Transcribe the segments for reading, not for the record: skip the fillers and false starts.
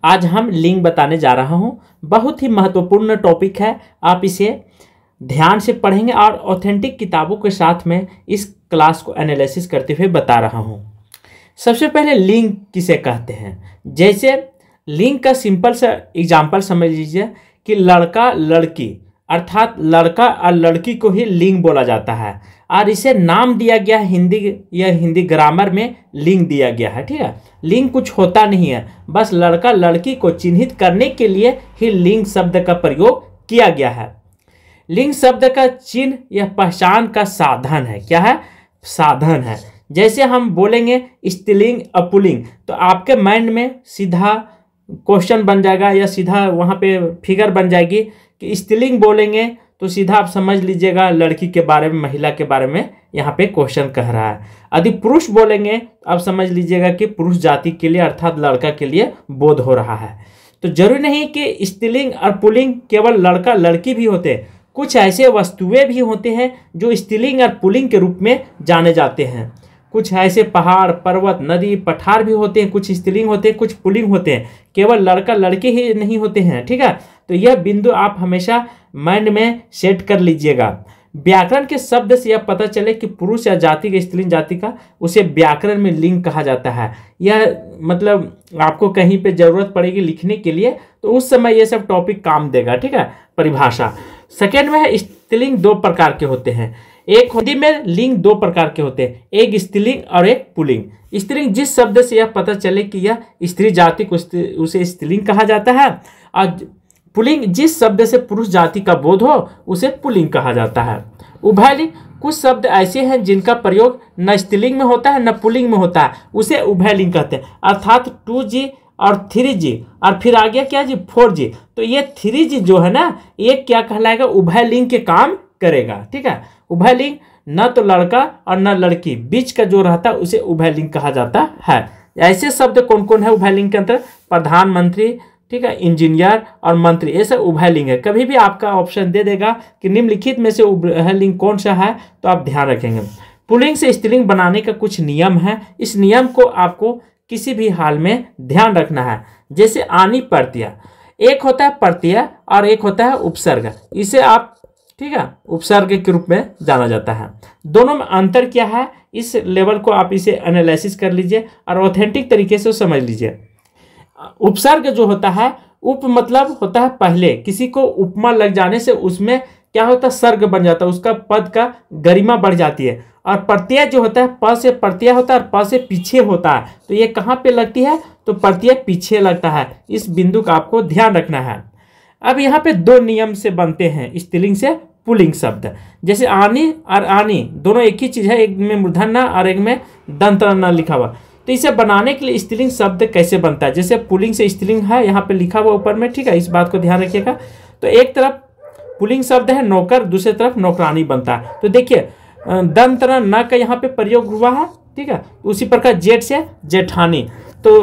आज हम लिंग बताने जा रहा हूं। बहुत ही महत्वपूर्ण टॉपिक है, आप इसे ध्यान से पढ़ेंगे और ऑथेंटिक किताबों के साथ में इस क्लास को एनालिसिस करते हुए बता रहा हूं। सबसे पहले लिंग किसे कहते हैं। जैसे लिंग का सिंपल सा एग्जाम्पल समझ लीजिए कि लड़का लड़की, अर्थात लड़का और लड़की को ही लिंग बोला जाता है और इसे नाम दिया गया है हिंदी ग्रामर में लिंग दिया गया है। ठीक है, लिंग कुछ होता नहीं है, बस लड़का लड़की को चिन्हित करने के लिए ही लिंग शब्द का प्रयोग किया गया है। लिंग शब्द का चिन्ह यह पहचान का साधन है। क्या है? साधन है। जैसे हम बोलेंगे स्त्रीलिंग अपुलिंग तो आपके माइंड में सीधा क्वेश्चन बन जाएगा या सीधा वहाँ पे फिगर बन जाएगी कि स्त्रीलिंग बोलेंगे तो सीधा आप समझ लीजिएगा लड़की के बारे में, महिला के बारे में यहाँ पे क्वेश्चन कह रहा है। यदि पुरुष बोलेंगे तो आप समझ लीजिएगा कि पुरुष जाति के लिए अर्थात लड़का के लिए बोध हो रहा है। तो जरूरी नहीं कि स्त्रीलिंग और पुल्लिंग केवल लड़का लड़की भी होते, कुछ ऐसे वस्तुएं भी होते हैं जो स्त्रीलिंग और पुल्लिंग के रूप में जाने जाते हैं। कुछ ऐसे पहाड़, पर्वत, नदी, पठार भी होते हैं, कुछ स्त्रीलिंग होते हैं, कुछ पुल्लिंग होते हैं, केवल लड़का लड़के ही नहीं होते हैं। ठीक है, तो यह बिंदु आप हमेशा माइंड में सेट कर लीजिएगा। व्याकरण के शब्द से यह पता चले कि पुरुष या जाति के स्त्रीलिंग जाति का उसे व्याकरण में लिंग कहा जाता है। यह मतलब आपको कहीं पे जरूरत पड़ेगी लिखने के लिए तो उस समय ये सब टॉपिक काम देगा। ठीक है, परिभाषा। सेकेंड में है स्त्रीलिंग दो प्रकार के होते हैं। एक हिंदी में लिंग दो प्रकार के होते हैं, एक स्त्रीलिंग और एक पुल्लिंग। स्त्रीलिंग जिस शब्द से यह पता चले कि यह स्त्री जाति को उसे स्त्रीलिंग कहा जाता है और पुल्लिंग जिस शब्द से पुरुष जाति का बोध हो उसे पुल्लिंग कहा जाता है। उभयलिंग कुछ शब्द ऐसे हैं जिनका प्रयोग न स्त्रीलिंग में होता है न पुल्लिंग में होता है, उसे उभयलिंग कहते हैं। अर्थात 2G और 3G और फिर आ गया क्या जी 4G। तो ये 3G जो है ना ये क्या कहलाएगा, उभयलिंग के काम करेगा। ठीक है, उभयलिंग न तो लड़का और न लड़की बीच का जो रहता है उसे उभयलिंग कहा जाता है। ऐसे शब्द कौन कौन है उभयलिंग के अंदर? प्रधानमंत्री, ठीक है, इंजीनियर और मंत्री, ये सब उभयलिंग है। कभी भी आपका ऑप्शन दे देगा कि निम्नलिखित में से उभयलिंग कौन सा है तो आप ध्यान रखेंगे। पुल्लिंग से स्त्रीलिंग बनाने का कुछ नियम है, इस नियम को आपको किसी भी हाल में ध्यान रखना है। जैसे आनी प्रत्यय, एक होता है प्रत्यय और एक होता है उपसर्ग। इसे आप ठीक है उपसर्ग के रूप में जाना जाता है। दोनों में अंतर क्या है इस लेवल को आप इसे एनालिसिस कर लीजिए और ऑथेंटिक तरीके से समझ लीजिए। उपसर्ग जो होता है, उप मतलब होता है पहले, किसी को उपमा लग जाने से उसमें क्या होता है सर्ग बन जाता है, उसका पद का गरिमा बढ़ जाती है। और प्रत्यय जो होता है प से प्रत्यय होता है और प से पीछे होता है, तो ये कहाँ पे लगती है तो प्रत्यय पीछे लगता है। इस बिंदु का आपको ध्यान रखना है। अब यहाँ पे दो नियम से बनते हैं स्त्रीलिंग से पुल्लिंग शब्द। जैसे आनी और आनी दोनों एक ही चीज है, एक में मूर्धन्य और एक में दंत न लिखा हुआ। तो इसे बनाने के लिए स्त्रीलिंग शब्द कैसे बनता है? जैसे पुल्लिंग से स्त्रीलिंग है यहाँ पे लिखा हुआ ऊपर में, ठीक है, इस बात को ध्यान रखिएगा। तो एक तरफ पुल्लिंग शब्द है नौकर, दूसरी तरफ नौकरानी बनता है। तो देखिए दंत न का यहाँ पे प्रयोग हुआ है, ठीक है। उसी प्रकार जेठ से जेठानी, तो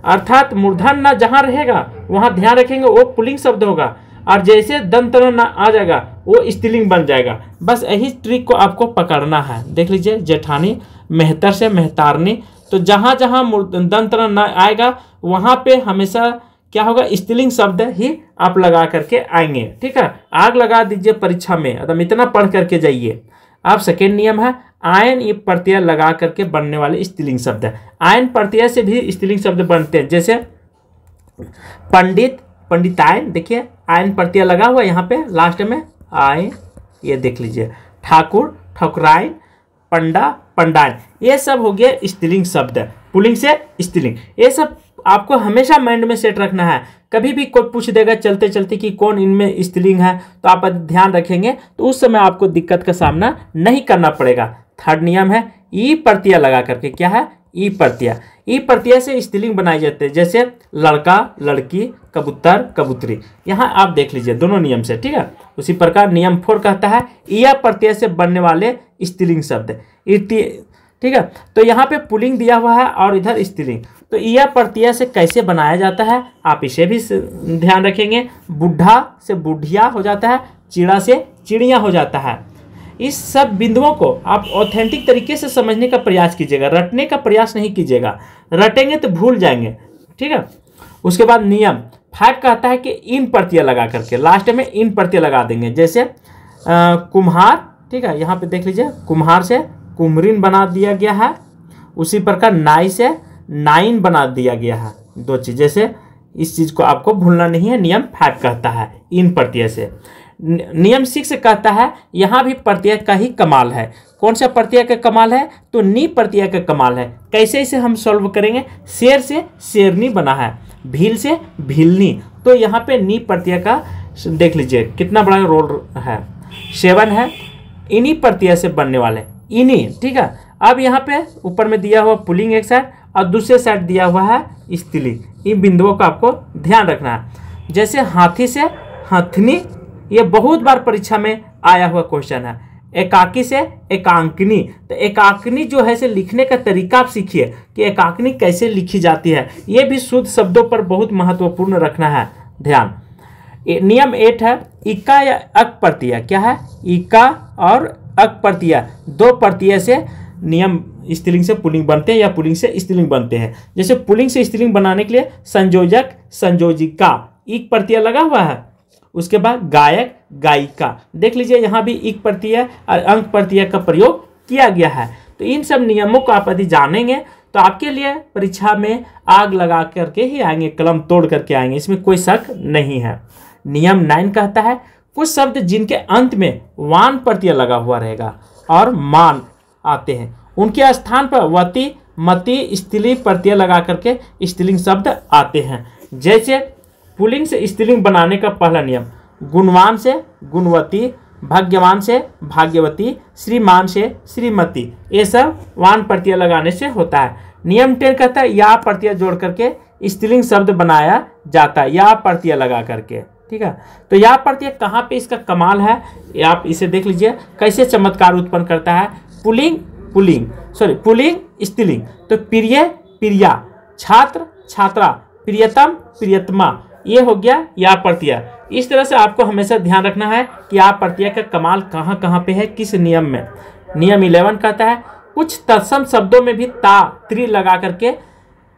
अर्थात मूर्धन्य न जहाँ रहेगा वहाँ ध्यान रखेंगे वो पुल्लिंग शब्द होगा और जैसे दंत न आ जाएगा वो स्त्रीलिंग बन जाएगा। बस यही ट्रिक को आपको पकड़ना है। देख लीजिए जेठानी, मेहतर से मेहतारनी, तो जहाँ जहाँ दंत न आएगा वहाँ पे हमेशा क्या होगा स्त्रीलिंग शब्द ही आप लगा करके आएंगे। ठीक है, आग लगा दीजिए परीक्षा में, एकदम इतना पढ़ करके जाइए आप। सेकेंड नियम है आयन ये प्रत्यय लगा करके बनने वाले स्त्रीलिंग शब्द है। आयन प्रत्यय से भी स्त्रीलिंग शब्द बनते हैं। जैसे पंडित, पंडितायन, देखिए आयन प्रत्यय लगा हुआ यहाँ पे लास्ट में आय, ये देख लीजिए। ठाकुर, ठकुराइन, पंडा, पंडायन, ये सब हो गया स्त्रीलिंग शब्द, पुल्लिंग से स्त्रीलिंग। ये सब आपको हमेशा माइंड में सेट रखना है। कभी भी कोई पूछ देगा चलते चलते कि कौन इनमें स्त्रीलिंग है तो आप ध्यान रखेंगे तो उस समय आपको दिक्कत का सामना नहीं करना पड़ेगा। थर्ड नियम है ई प्रत्यय लगा करके, क्या है ई प्रत्यय। ई प्रत्यय से स्त्रीलिंग बनाई जाती है। जैसे लड़का, लड़की, कबूतर, कबूतरी, यहाँ आप देख लीजिए दोनों नियम से। ठीक है, उसी प्रकार नियम 4 कहता है ईया प्रत्यय से बनने वाले स्त्रीलिंग शब्द। ठीक है, तो यहाँ पे पुल्लिंग दिया हुआ है और इधर स्त्रीलिंग। तो ईया प्रत्यय से कैसे बनाया जाता है आप इसे भी ध्यान रखेंगे। बुढ़ा से बुढ़िया हो जाता है, चिड़ा से चिड़िया हो जाता है। इस सब बिंदुओं को आप ऑथेंटिक तरीके से समझने का प्रयास कीजिएगा, रटने का प्रयास नहीं कीजिएगा। रटेंगे तो भूल जाएंगे। ठीक है, उसके बाद नियम 5 कहता है कि इन प्रत्यय लगा करके लास्ट में इन प्रत्यय लगा देंगे। जैसे कुम्हार, ठीक है, यहाँ पे देख लीजिए कुम्हार से कुमरिन बना दिया गया है। उसी प्रकार नाई से नाइन बना दिया गया है। 2 चीज, जैसे इस चीज को आपको भूलना नहीं है। नियम 5 कहता है इन प्रत्यय से। नियम 6 कहता है यहाँ भी प्रत्यय का ही कमाल है। कौन सा प्रत्यय का कमाल है? तो नी प्रत्यय का कमाल है। कैसे इसे हम सॉल्व करेंगे? शेर से शेरनी बना है, भील से भीलनी, तो यहाँ पे नी प्रत्यय का देख लीजिए कितना बड़ा रोल है। 7 है इन्हीं प्रत्यय से बनने वाले, इन्हीं, ठीक है। अब यहाँ पे ऊपर में दिया हुआ पुल्लिंग एक साइड और दूसरे साइड दिया हुआ है स्त्रीलिंग। इन बिंदुओं का आपको ध्यान रखना है। जैसे हाथी से हथनी, ये बहुत बार परीक्षा में आया हुआ क्वेश्चन है। एकाकी से एकांकनी, तो एकांकनी जो है से लिखने का तरीका आप सीखिए कि एकांकनी कैसे लिखी जाती है। ये भी शुद्ध शब्दों पर बहुत महत्वपूर्ण रखना है ध्यान। नियम 8 है इका या अक प्रत्यय। क्या है? इका और अक प्रत्यय, 2 प्रत्यय से नियम स्त्रीलिंग से पुल्लिंग बनते हैं या पुल्लिंग से स्त्रीलिंग बनते हैं। जैसे पुल्लिंग से स्त्रीलिंग बनाने के लिए संयोजक संयोजिका इक प्रत्यय लगा हुआ है। उसके बाद गायक गायिका, देख लीजिए यहाँ भी इक प्रत्यय और अंक प्रत्यय का प्रयोग किया गया है। तो इन सब नियमों को आप यदि जानेंगे तो आपके लिए परीक्षा में आग लगा करके ही आएंगे, कलम तोड़ करके आएंगे, इसमें कोई शक नहीं है। नियम 9 कहता है कुछ शब्द जिनके अंत में वान प्रत्यय लगा हुआ रहेगा और मान आते हैं, उनके स्थान पर वति मति स्त्रीलिंग प्रत्यय लगा करके स्त्रीलिंग शब्द आते हैं। जैसे पुल्लिंग से स्त्रीलिंग बनाने का पहला नियम, गुणवान से गुणवती, भाग्यवान से भाग्यवती, श्रीमान से श्रीमती, ये सब वान प्रत्यय लगाने से होता है। नियम 10 कहता है या प्रत्यय जोड़ करके स्त्रीलिंग शब्द बनाया जाता है, या प्रत्यय लगा करके, ठीक है। तो या प्रत्यय कहाँ पे इसका कमाल है, आप इसे देख लीजिए कैसे चमत्कार उत्पन्न करता है। पुल्लिंग पुल्लिंग स्त्रीलिंग, तो प्रिय प्रिया, छात्र छात्रा, प्रियतम प्रियतमा, ये हो गया या प्रत्यय। इस तरह से आपको हमेशा ध्यान रखना है कि या प्रत्यय का कमाल कहाँ कहाँ पे है, किस नियम में। नियम 11 कहता है कुछ तत्सम शब्दों में भी ता त्रि लगा करके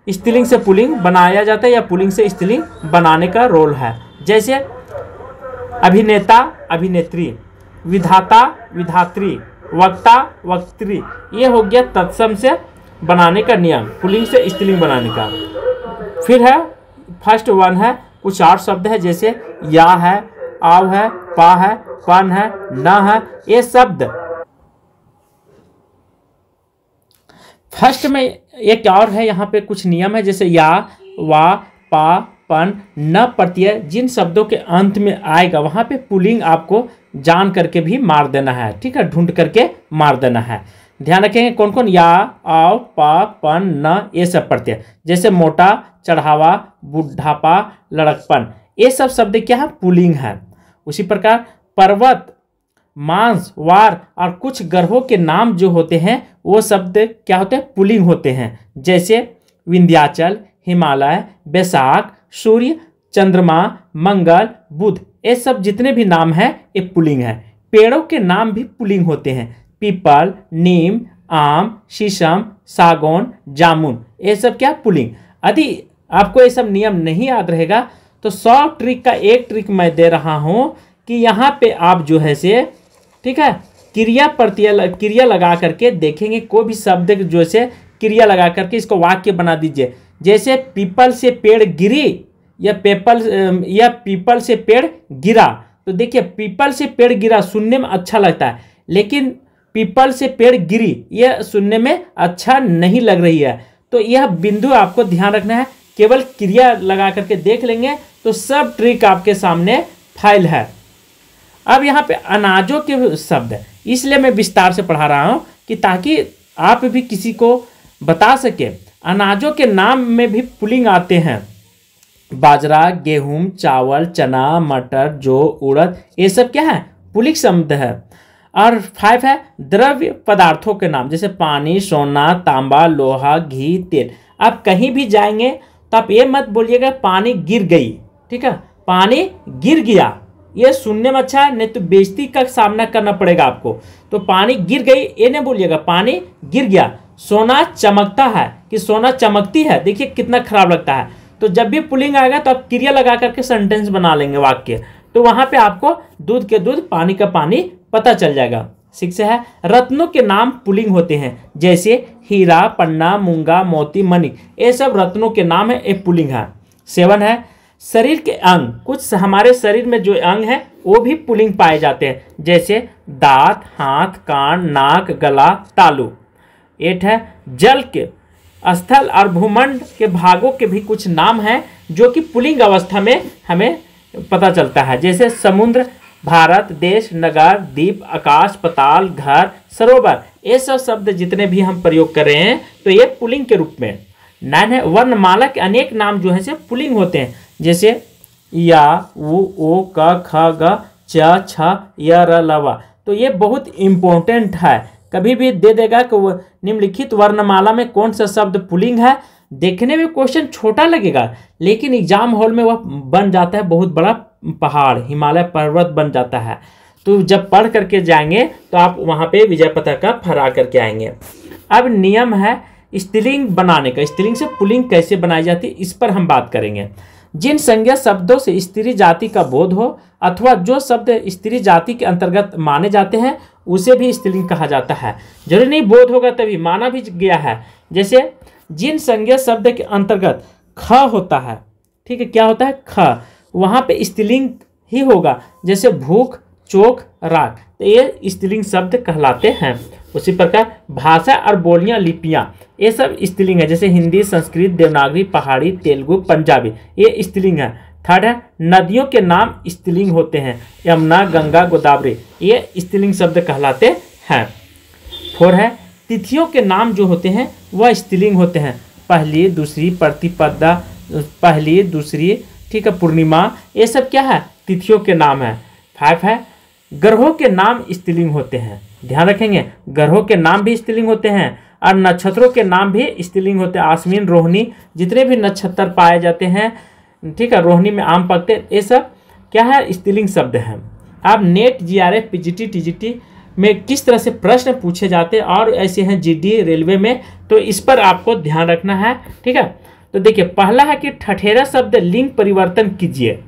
स्त्रीलिंग से पुल्लिंग बनाया जाता है या पुल्लिंग से स्त्रीलिंग बनाने का रोल है। जैसे अभिनेता अभिनेत्री, विधाता विधात्री, वक्ता वक्त्री, ये हो गया तत्सम से बनाने का नियम, पुल्लिंग से स्त्रीलिंग बनाने का। फिर है फर्स्ट 1 है कुछ और शब्द है, जैसे या है, आव है, पा है, पन है, न है, ये शब्द। फर्स्ट में एक और है, यहाँ पे कुछ नियम है, जैसे या, वा, पा, पन, न प्रत्यय जिन शब्दों के अंत में आएगा वहां पे पुल्लिंग आपको जान करके भी मार देना है, ठीक है, ढूंढ करके मार देना है। ध्यान रखेंगे कौन कौन, या, आव, पा, पन, न, ये सब प्रत्यय। जैसे मोटा, चढ़ावा, बुढ़ापा, लड़कपन, ये सब शब्द क्या है? पुल्लिंग है। उसी प्रकार पर्वत, मांस, वार और कुछ ग्रहों के नाम जो होते हैं वो शब्द क्या होते हैं? पुल्लिंग होते हैं। जैसे विंध्याचल, हिमालय, बैसाख, सूर्य, चंद्रमा, मंगल, बुध, ये सब जितने भी नाम हैं ये पुल्लिंग है। पेड़ों के नाम भी पुल्लिंग होते हैं, पीपल, नीम, आम, शीशम, सागौन, जामुन, ये सब क्या? पुल्लिंग। यदि आपको ये सब नियम नहीं याद रहेगा तो 100 ट्रिक का एक ट्रिक मैं दे रहा हूं कि यहाँ पे आप जो है से, ठीक है, क्रिया लगा करके देखेंगे, कोई भी शब्द जो से क्रिया लगा करके इसको वाक्य बना दीजिए। जैसे पीपल से पेड़ गिरी या पीपल से पेड़ गिरा, तो देखिए पीपल से पेड़ गिरा सुनने में अच्छा लगता है, लेकिन पीपल से पेड़ गिरी यह सुनने में अच्छा नहीं लग रही है। तो यह बिंदु आपको ध्यान रखना है। केवल क्रिया लगा करके देख लेंगे तो सब ट्रिक आपके सामने फाइल है। अब यहाँ पे अनाजों के शब्द है, इसलिए मैं विस्तार से पढ़ा रहा हूँ कि ताकि आप भी किसी को बता सके। अनाजों के नाम में भी पुल्लिंग आते हैं, बाजरा, गेहूं, चावल, चना, मटर, जौ, उड़द, ये सब क्या है? पुल्लिंग शब्द है। और 5 है द्रव्य पदार्थों के नाम, जैसे पानी, सोना, तांबा, लोहा, घी, तेल। आप कहीं भी जाएंगे तो आप ये मत बोलिएगा पानी गिर गई, ठीक है, पानी गिर गया, ये सुनने में अच्छा है, नहीं तो बेइज्जती का सामना करना पड़ेगा आपको। तो पानी गिर गई ये नहीं बोलिएगा, पानी गिर गया। सोना चमकता है कि सोना चमकती है, देखिए कितना खराब लगता है। तो जब भी पुल्लिंग आएगा तो आप क्रिया लगा करके सेंटेंस बना लेंगे वाक्य, तो वहां पे आपको दूध के दूध पानी का पानी पता चल जाएगा। 6 है रत्नों के नाम पुल्लिंग होते हैं, जैसे हीरा, पन्ना, मूंगा, मोती, मणिक, ये सब रत्नों के नाम है, ये पुल्लिंग है। 7 है शरीर के अंग, कुछ हमारे शरीर में जो अंग है वो भी पुल्लिंग पाए जाते हैं, जैसे दांत, हाथ, कान, नाक, गला, तालु। 8 है जल के स्थल और भूमंड के भागों के भी कुछ नाम हैं जो कि पुल्लिंग अवस्था में हमें पता चलता है, जैसे समुद्र, भारत, देश, नगर, द्वीप, आकाश, पाताल, घर, सरोवर, ये सब शब्द जितने भी हम प्रयोग कर रहे हैं तो ये पुल्लिंग के रूप में। 9 है वर्णमाला के अनेक नाम जो है से पुल्लिंग होते हैं, जैसे या, उ, ओ, क, ख, ग, च, छ, य, र, ल, व। तो ये बहुत इम्पोर्टेंट है, कभी भी दे देगा कि वो निम्नलिखित वर्णमाला में कौन सा शब्द पुल्लिंग है। देखने में क्वेश्चन छोटा लगेगा लेकिन एग्जाम हॉल में वह बन जाता है बहुत बड़ा पहाड़, हिमालय पर्वत बन जाता है। तो जब पढ़ करके जाएंगे तो आप वहां पे विजय पताका फहरा करके आएंगे। अब नियम है स्त्रीलिंग बनाने का, स्त्रीलिंग से पुल्लिंग कैसे बनाई जाती है इस पर हम बात करेंगे। जिन संज्ञा शब्दों से स्त्री जाति का बोध हो अथवा जो शब्द स्त्री जाति के अंतर्गत माने जाते हैं उसे भी स्त्रीलिंग कहा जाता है। जरूरी नहीं बोध होगा तभी, माना भी गया है। जैसे जिन संज्ञा शब्द के अंतर्गत ख होता है, ठीक है, क्या होता है ख, वहां पे स्त्रीलिंग ही होगा, जैसे भूख, चोक, राग, तो ये स्त्रीलिंग शब्द कहलाते हैं। उसी प्रकार भाषा और बोलियां, लिपियां, ये सब स्त्रीलिंग है, जैसे हिंदी, संस्कृत, देवनागरी, पहाड़ी, तेलुगु, पंजाबी, ये स्त्रीलिंग है। 3 है नदियों के नाम स्त्रीलिंग होते हैं, यमुना, गंगा, गोदावरी, ये स्त्रीलिंग शब्द कहलाते हैं। 4 है तिथियों के नाम जो होते हैं वह स्त्रीलिंग होते हैं, पहली, दूसरी, प्रतिपदा, पहली, दूसरी, ठीक है, पूर्णिमा, ये सब क्या है तिथियों के नाम है। 5 है ग्रहों के नाम स्त्रीलिंग होते हैं, ध्यान रखेंगे ग्रहों के नाम भी स्त्रीलिंग होते हैं और नक्षत्रों के नाम भी स्त्रीलिंग होते हैं, आश्विन, रोहिणी, जितने भी नक्षत्र पाए जाते हैं, ठीक है, रोहिणी में आम पकते, ये सब क्या है स्त्रीलिंग शब्द हैं। अब नेट, जीआरएफ, पीजीटी, टीजीटी में किस तरह से प्रश्न पूछे जाते हैं और ऐसे हैं जीडी, रेलवे में, तो इस पर आपको ध्यान रखना है, ठीक है। तो देखिए पहला है कि ठठेरा शब्द लिंग परिवर्तन कीजिए,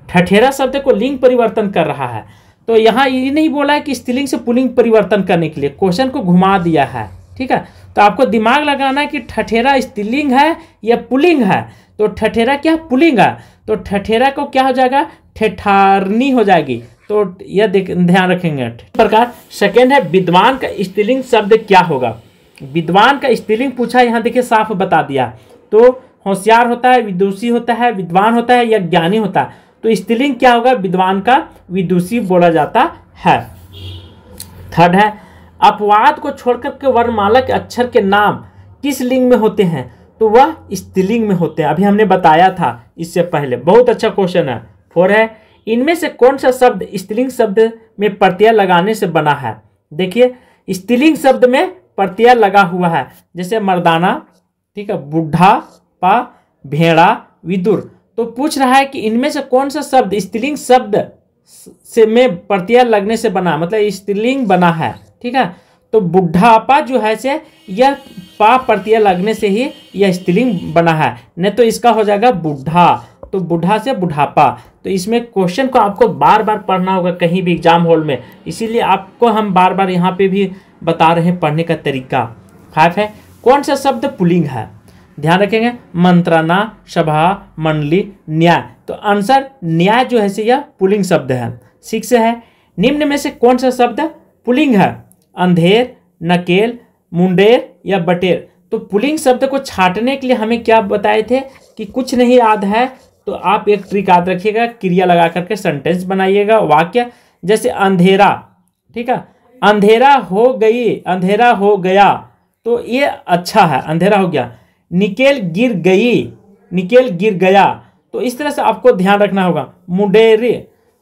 ठठेरा शब्द को लिंग परिवर्तन कर रहा है, तो यहाँ ये नहीं बोला है कि स्त्रीलिंग से पुल्लिंग परिवर्तन करने के लिए, क्वेश्चन को घुमा दिया है, ठीक है। तो आपको दिमाग लगाना है कि ठठेरा स्त्रीलिंग है या पुल्लिंग है, तो ठठेरा क्या पुल्लिंग है, तो ठठेरा को क्या हो जाएगा ठेठारनी हो जाएगी, तो यह ध्यान रखेंगे। इस प्रकार सेकेंड है विद्वान का स्त्रीलिंग शब्द क्या होगा, विद्वान का स्त्रीलिंग पूछा, यहाँ देखिए साफ बता दिया, तो होशियार होता है, विदुषी होता है, विद्वान होता है या ज्ञानी होता है, तो स्त्रीलिंग क्या होगा विद्वान का विदुषी बोला जाता है। 3 है अपवाद को छोड़कर के वर्णमाला के अक्षर के नाम किस लिंग में होते हैं, तो वह स्त्रीलिंग में होते हैं, अभी हमने बताया था इससे पहले, बहुत अच्छा क्वेश्चन है। 4 है इनमें से कौन सा शब्द स्त्रीलिंग शब्द में प्रत्यय लगाने से बना है, देखिए स्त्रीलिंग शब्द में प्रत्यय लगा हुआ है, जैसे मर्दाना, ठीक है, बुढ़ा, पा, भेड़ा, विदुर, तो पूछ रहा है कि इनमें से कौन सा शब्द स्त्रीलिंग शब्द से में प्रत्यय लगने से बना, मतलब स्त्रीलिंग बना है, ठीक है। तो बुढ़ापा जो है से यह पा प्रत्यय लगने से ही यह स्त्रीलिंग बना है, नहीं तो इसका हो जाएगा बुढ़ा, तो बुढ़ा से बुढ़ापा। तो इसमें क्वेश्चन को आपको बार बार पढ़ना होगा कहीं भी एग्जाम हॉल में, इसीलिए आपको हम बार बार यहाँ पे भी बता रहे हैं पढ़ने का तरीका। 5 है कौन सा शब्द पुल्लिंग है, ध्यान रखेंगे मंत्रणा, सभा, मंडली, न्याय, तो आंसर न्याय जो है से यह पुल्लिंग शब्द है। 6 है निम्न में से कौन सा शब्द पुल्लिंग है, अंधेर, नकेल, मुंडेर या बटेर, तो पुल्लिंग शब्द को छांटने के लिए हमें क्या बताए थे कि कुछ नहीं याद है तो आप एक ट्रिक याद रखिएगा, क्रिया लगा करके सेंटेंस बनाइएगा, वाक्य, जैसे अंधेरा, ठीक है, अंधेरा हो गई, अंधेरा हो गया, तो ये अच्छा है, अंधेरा हो गया। निकेल गिर गई, निकेल गिर गया, तो इस तरह से आपको ध्यान रखना होगा। मुंडेर,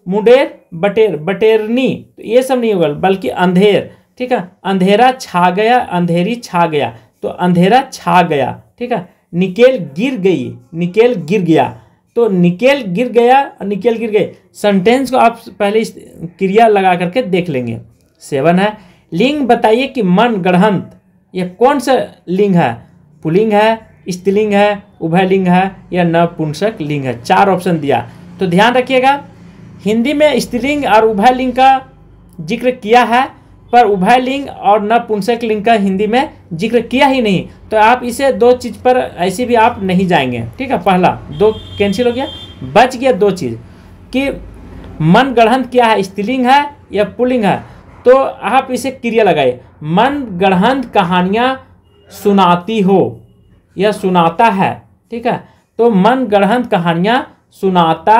मुंडेर, बटेर, बटेरनी, तो ये सब नहीं होगा बल्कि अंधेर, ठीक है, अंधेरा छा गया, अंधेरी छा गया, तो अंधेरा छा गया, ठीक है। निकेल गिर गई, निकेल गिर गया, तो निकेल गिर गया, निकेल गिर गई, सेंटेंस को आप पहले क्रिया लगा करके देख लेंगे। 7 है लिंग बताइए कि मन, गढ़ंत, ये कौन सा लिंग है, पुल्लिंग है, स्त्रीलिंग है, उभयलिंग है या नपुंसक लिंग है। 4 ऑप्शन दिया। तो ध्यान रखिएगा, हिंदी में स्त्रीलिंग और उभयलिंग का जिक्र किया है, पर उभयलिंग और नपुंसक लिंग का हिंदी में जिक्र किया ही नहीं। तो आप इसे 2 चीज़ पर ऐसे भी आप नहीं जाएंगे, ठीक है। पहला 2 कैंसिल हो गया, बच गया 2 चीज़ कि मन गढ़ंत क्या है, स्त्रीलिंग है या पुल्लिंग है। तो आप इसे क्रिया लगाइए, मन गढ़ंत कहानियाँ सुनाती हो या सुनाता है, ठीक है। तो मन गढ़ंत कहानियाँ सुनाता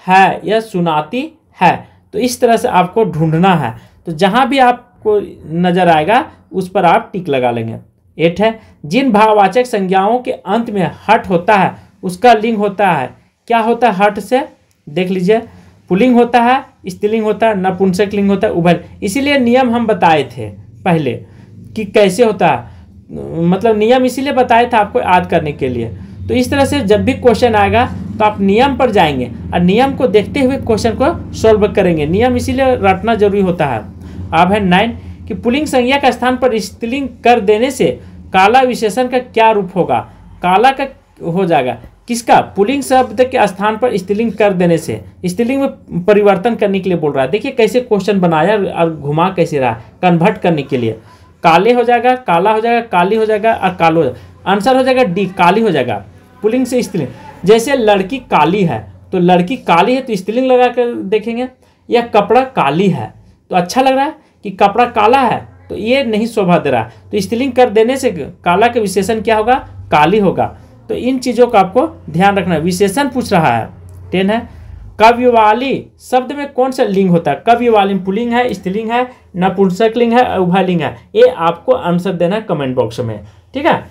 है या सुनाती है। तो इस तरह से आपको ढूंढना है। तो जहाँ भी आपको नजर आएगा उस पर आप टिक लगा लेंगे। 8 है, जिन भाववाचक संज्ञाओं के अंत में हट होता है उसका लिंग होता है। क्या होता है हट से, देख लीजिए, पुल्लिंग होता है, स्त्रीलिंग होता है, नपुंसक लिंग होता है, उभय। इसीलिए नियम हम बताए थे पहले कि कैसे होता है, मतलब नियम इसीलिए बताए थे आपको याद करने के लिए। तो इस तरह से जब भी क्वेश्चन आएगा तो आप नियम पर जाएंगे और नियम को देखते हुए क्वेश्चन को सॉल्व करेंगे। नियम इसीलिए रटना जरूरी होता है। अब है 9 कि पुल्लिंग संज्ञा का स्थान पर स्त्रीलिंग कर देने से काला विशेषण का क्या रूप होगा। काला का हो जाएगा किसका, पुल्लिंग शब्द के स्थान पर स्त्रीलिंग कर देने से, स्त्रीलिंग में परिवर्तन करने के लिए बोल रहा है। देखिए कैसे क्वेश्चन बनाया और घुमा कैसे रहा, कन्वर्ट करने के लिए। काले हो जाएगा, काला हो जाएगा, काली हो जाएगा और कालो हो जाएगा। आंसर हो जाएगा डी, काली हो जाएगा। पुल्लिंग से स्त्रीलिंग, जैसे लड़की काली है तो लड़की काली है तो स्त्रीलिंग लगा कर देखेंगे, या कपड़ा काली है तो अच्छा लग रहा है कि कपड़ा काला है तो ये नहीं शोभा दे रहा है, तो स्त्रीलिंग कर देने से काला का विशेषण क्या होगा, काली होगा। तो इन चीज़ों का आपको ध्यान रखना है। विशेषण पूछ रहा है। 10 है, कव्यवाली शब्द में कौन सा लिंग होता है। कव्यवाली पुल्लिंग है, स्त्रीलिंग है, नपुंसक लिंग है, उभयलिंग है। ये आपको आंसर देना है कमेंट बॉक्स में, ठीक है।